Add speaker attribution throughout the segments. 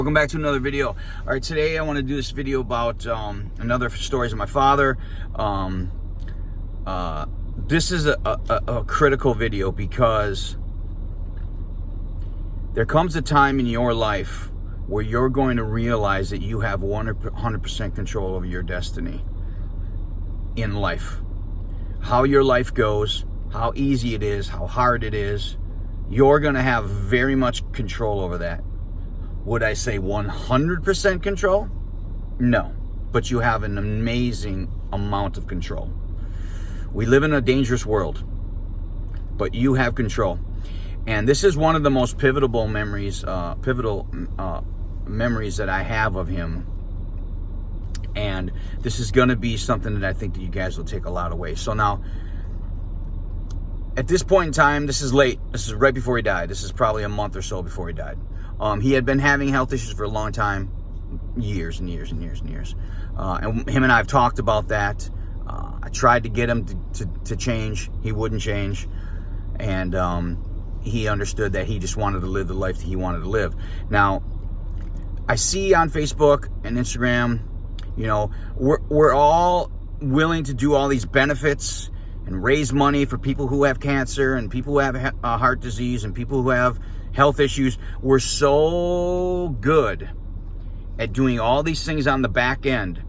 Speaker 1: Welcome back to another video. All right, today I want to do this video about another stories of my father. This is a critical video because there comes a time in your life where you're going to realize that you have 100% control over your destiny in life. How your life goes, how easy it is, how hard it is, you're going to have very much control over that. Would I say 100% control? No, but you have an amazing amount of control. We live in a dangerous world, but you have control. And this is one of the most pivotal memories that I have of him. And this is going to be something that I think that you guys will take a lot away. So now, at this point in time, this is late. This is right before he died. This is probably a month or so before he died. He had been having health issues for a long time, years and years and years and years. And him and I have talked about that. I tried to get him to change. He wouldn't change. And he understood that he just wanted to live the life that he wanted to live. Now, I see on Facebook and Instagram, you know, we're all willing to do all these benefits and raise money for people who have cancer and people who have heart disease and people who have health issues. We're so good at doing all these things on the back end.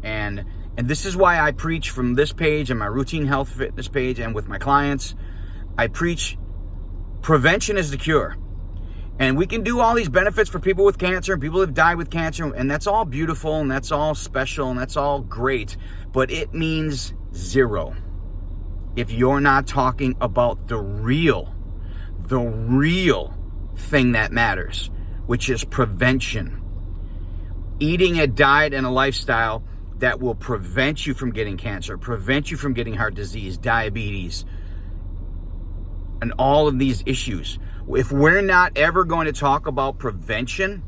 Speaker 1: And this is why I preach from this page and my routine health fitness page and with my clients. I preach prevention is the cure. And we can do all these benefits for people with cancer and people who have died with cancer. And that's all beautiful and that's all special and that's all great. But it means zero if you're not talking about the real thing that matters, which is prevention. Eating a diet and a lifestyle that will prevent you from getting cancer, prevent you from getting heart disease, diabetes, and all of these issues. If we're not ever going to talk about prevention,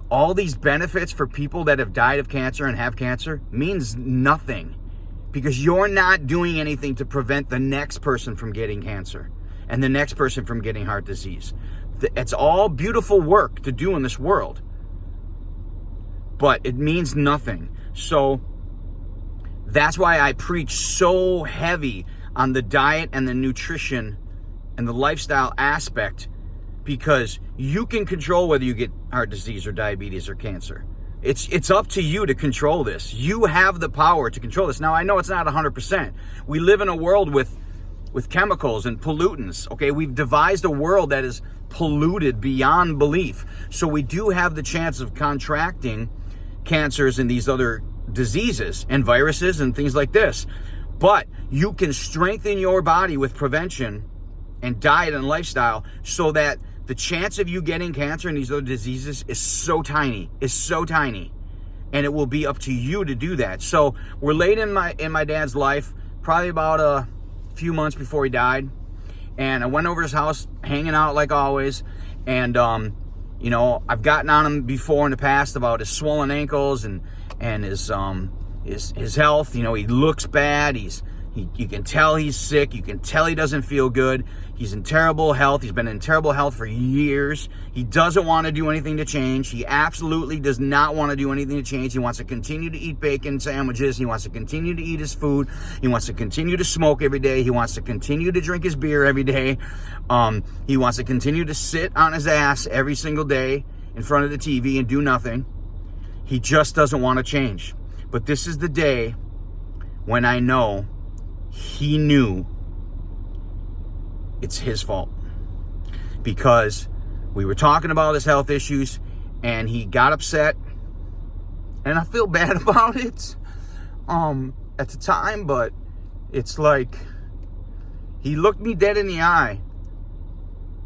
Speaker 1: all these benefits for people that have died of cancer and have cancer means nothing, because you're not doing anything to prevent the next person from getting cancer and the next person from getting heart disease. It's all beautiful work to do in this world, but it means nothing. So that's why I preach so heavy on the diet and the nutrition and the lifestyle aspect, because you can control whether you get heart disease or diabetes or cancer. It's up to you to control this. You have the power to control this. Now, I know it's not 100%. We live in a world with chemicals and pollutants, okay? We've devised a world that is polluted beyond belief. So we do have the chance of contracting cancers and these other diseases and viruses and things like this. But you can strengthen your body with prevention and diet and lifestyle so that the chance of you getting cancer and these other diseases is so tiny, and it will be up to you to do that. So we're late in my dad's life, probably about a few months before he died, and I went over his house, hanging out like always, and you know, I've gotten on him before in the past about his swollen ankles and his health. You know, he looks bad. You can tell he's sick. You can tell he doesn't feel good. He's in terrible health. He's been in terrible health for years. He doesn't want to do anything to change. He absolutely does not want to do anything to change. He wants to continue to eat bacon sandwiches. He wants to continue to eat his food. He wants to continue to smoke every day. He wants to continue to drink his beer every day. He wants to continue to sit on his ass every single day in front of the TV and do nothing. He just doesn't want to change. But this is the day when I know he knew it's his fault, because we were talking about his health issues and he got upset, and I feel bad about it at the time, but it's like he looked me dead in the eye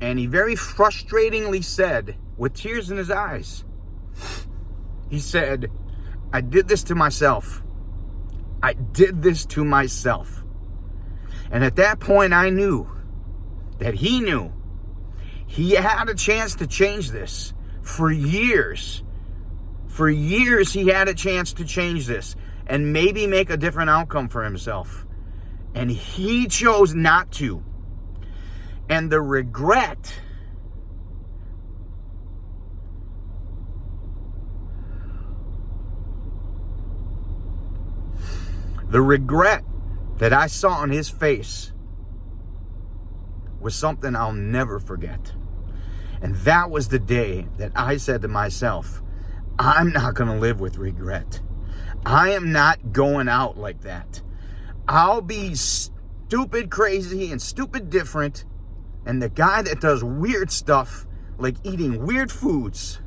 Speaker 1: and he very frustratingly said, with tears in his eyes, he said, "I did this to myself. I did this to myself." And at that point, I knew that he knew he had a chance to change this. For years, he had a chance to change this and maybe make a different outcome for himself. And he chose not to. And the regret The regret that I saw on his face was something I'll never forget. And that was the day that I said to myself, I'm not going to live with regret. I am not going out like that. I'll be stupid crazy and stupid different. And the guy that does weird stuff, like eating weird foods,